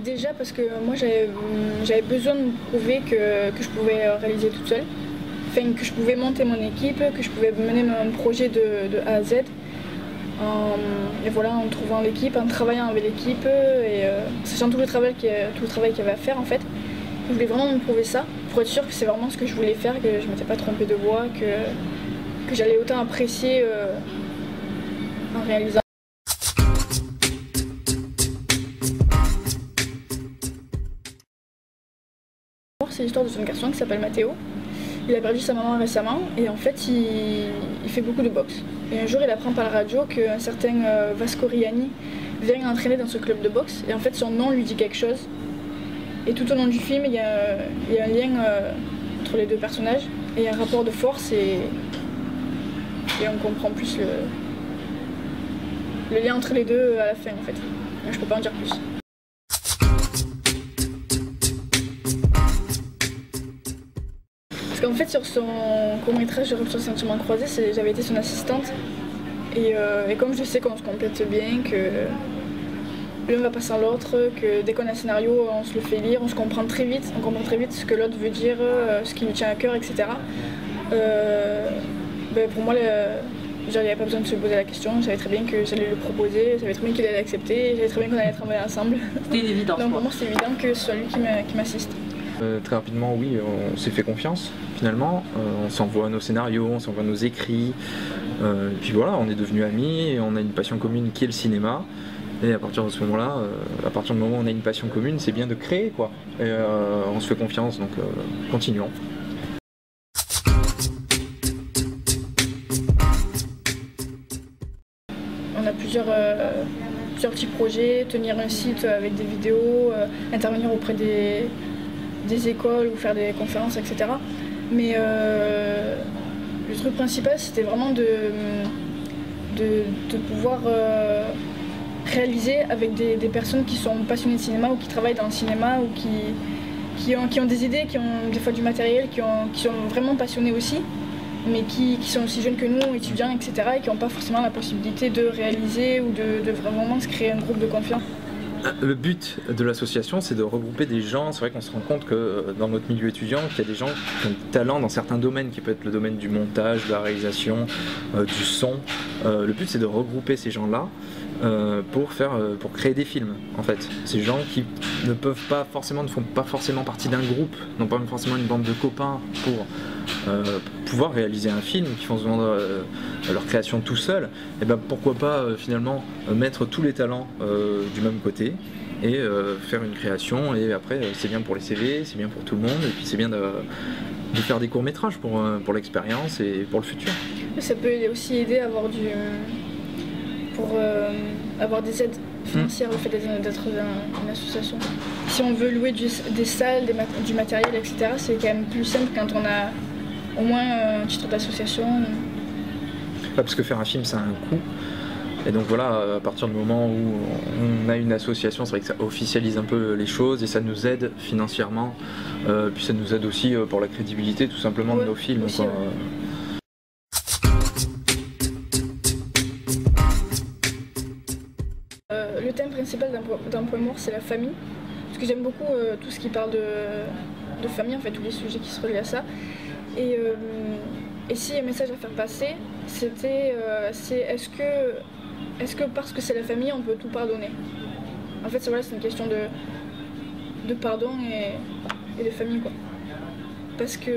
déjà parce que moi j'avais besoin de me prouver que je pouvais réaliser toute seule, enfin, que je pouvais monter mon équipe, que je pouvais mener mon projet de A à Z. Et voilà, en trouvant l'équipe, en travaillant avec l'équipe et sachant tout le travail qu'il y avait à faire en fait. Je voulais vraiment me prouver ça pour être sûre que c'est vraiment ce que je voulais faire, que je ne m'étais pas trompée de voie, que j'allais autant apprécier en réalisant. C'est l'histoire de ce garçon qui s'appelle Matteo. Il a perdu sa maman récemment et en fait il fait beaucoup de boxe. Et un jour il apprend par la radio qu'un certain Vasco Riani vient entraîner dans ce club de boxe et en fait son nom lui dit quelque chose. Et tout au long du film il y a un lien entre les deux personnages et un rapport de force et on comprend plus le lien entre les deux à la fin en fait. Donc, je peux pas en dire plus. Parce qu'en fait sur son court-métrage de Rupture Sentiments Croisés, j'avais été son assistante et comme je sais qu'on se complète bien, que l'un va pas sans l'autre, que dès qu'on a un scénario on se le fait lire, on comprend très vite ce que l'autre veut dire, ce qui lui tient à cœur, etc. Pour moi il n'y avait pas besoin de se poser la question, je savais très bien que j'allais le proposer, je savais très bien qu'il allait accepter, je savais très bien qu'on allait travailler ensemble. C'était une évidence. Donc pour moi c'est évident que ce soit lui qui m'assiste. Très rapidement, oui, on s'est fait confiance finalement, on s'envoie nos scénarios, on s'envoie nos écrits, et puis voilà, on est devenus amis, et on a une passion commune qui est le cinéma, et à partir de ce moment-là, à partir du moment où on a une passion commune, c'est bien de créer quoi, et on se fait confiance, donc continuons. On a plusieurs petits projets, tenir un site avec des vidéos, intervenir auprès des écoles ou faire des conférences, etc. Mais le truc principal, c'était vraiment de pouvoir réaliser avec des personnes qui sont passionnées de cinéma ou qui travaillent dans le cinéma ou qui ont des idées, qui ont des fois du matériel, qui sont vraiment passionnés aussi, mais qui sont aussi jeunes que nous, étudiants, etc. et qui n'ont pas forcément la possibilité de réaliser ou de vraiment se créer un groupe de confiance. Le but de l'association, c'est de regrouper des gens. C'est vrai qu'on se rend compte que dans notre milieu étudiant, qu'il y a des gens qui ont du talent dans certains domaines, qui peut être le domaine du montage, de la réalisation, du son. Le but, c'est de regrouper ces gens-là pour créer des films, en fait. Ces gens qui ne font pas forcément partie d'un groupe, n'ont pas forcément une bande de copains pour pouvoir réaliser un film, qui font souvent leur création tout seul. Et ben pourquoi pas finalement mettre tous les talents du même côté et faire une création, et après c'est bien pour les CV, c'est bien pour tout le monde, et puis c'est bien de faire des courts-métrages pour l'expérience et pour le futur. Ça peut aussi aider à avoir des aides financières au fait d'être une association. Si on veut louer des salles, du matériel, etc., c'est quand même plus simple quand on a au moins un titre d'association. Parce que faire un film, ça a un coût. Et donc voilà, à partir du moment où on a une association, c'est vrai que ça officialise un peu les choses et ça nous aide financièrement. Puis ça nous aide aussi pour la crédibilité tout simplement de nos films. Aussi, quoi. Le thème principal d'un Point Mort, c'est la famille. Parce que j'aime beaucoup tout ce qui parle de famille, en fait, tous les sujets qui se relient à ça. Et s'il y a un message à faire passer, c'est est-ce que parce que c'est la famille, on peut tout pardonner? En fait, c'est une question de pardon et de famille, quoi. Parce que,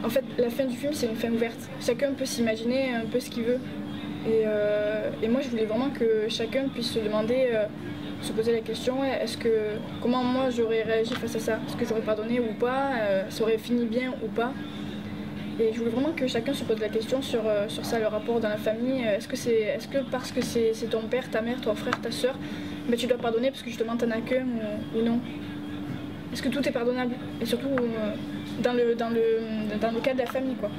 en fait, la fin du film, c'est une fin ouverte. Chacun peut s'imaginer un peu ce qu'il veut. Et moi, je voulais vraiment que chacun puisse se poser la question, comment moi j'aurais réagi face à ça? Est-ce que j'aurais pardonné ou pas? Ça aurait fini bien ou pas? Et je voulais vraiment que chacun se pose la question sur ça, le rapport dans la famille. Est-ce que parce que c'est ton père, ta mère, ton frère, ta soeur, tu dois pardonner parce que justement t'en as qu'un ou non? Est-ce que tout est pardonnable? Et surtout dans le cas de la famille, quoi.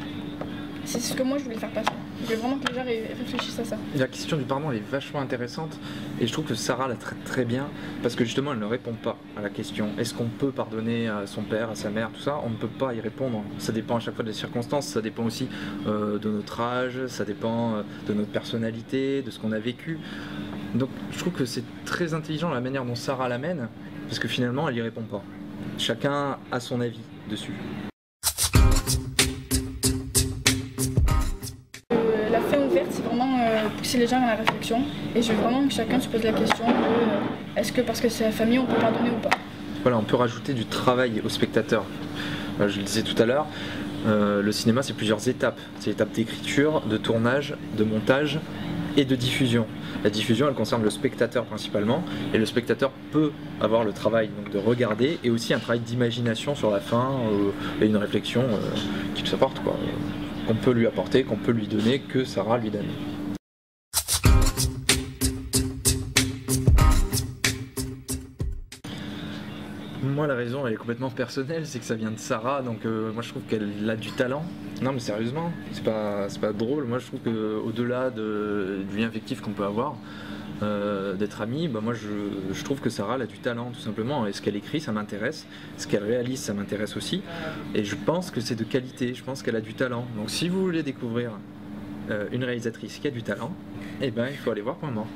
C'est ce que moi je voulais faire passer. Je voulais vraiment que les gens réfléchissent à ça. La question du pardon, elle est vachement intéressante et je trouve que Sarah la traite très bien parce que justement elle ne répond pas à la question. Est-ce qu'on peut pardonner à son père, à sa mère, tout ça? On ne peut pas y répondre. Ça dépend à chaque fois des circonstances, ça dépend aussi de notre âge, ça dépend de notre personnalité, de ce qu'on a vécu. Donc je trouve que c'est très intelligent la manière dont Sarah l'amène parce que finalement elle y répond pas. Chacun a son avis dessus. La fin ouverte, c'est vraiment pousser les gens à la réflexion, et je veux vraiment que chacun se pose la question de est-ce que parce que c'est la famille on peut pardonner ou pas. Voilà, on peut rajouter du travail au spectateur. Je le disais tout à l'heure, le cinéma c'est plusieurs étapes. C'est l'étape d'écriture, de tournage, de montage et de diffusion. La diffusion elle concerne le spectateur principalement, et le spectateur peut avoir le travail donc, de regarder, et aussi un travail d'imagination sur la fin et une réflexion qu'il s'apporte, quoi, qu'on peut lui apporter, qu'on peut lui donner, que Sarah lui donne. Moi la raison elle est complètement personnelle, c'est que ça vient de Sarah, donc moi je trouve qu'elle a du talent. Non mais sérieusement, c'est pas drôle, moi je trouve qu'au-delà du lien affectif qu'on peut avoir, d'être amis, moi je trouve que Sarah elle a du talent tout simplement, et ce qu'elle écrit ça m'intéresse, ce qu'elle réalise ça m'intéresse aussi, et je pense que c'est de qualité, je pense qu'elle a du talent. Donc si vous voulez découvrir une réalisatrice qui a du talent, eh ben il faut aller voir Point Mort.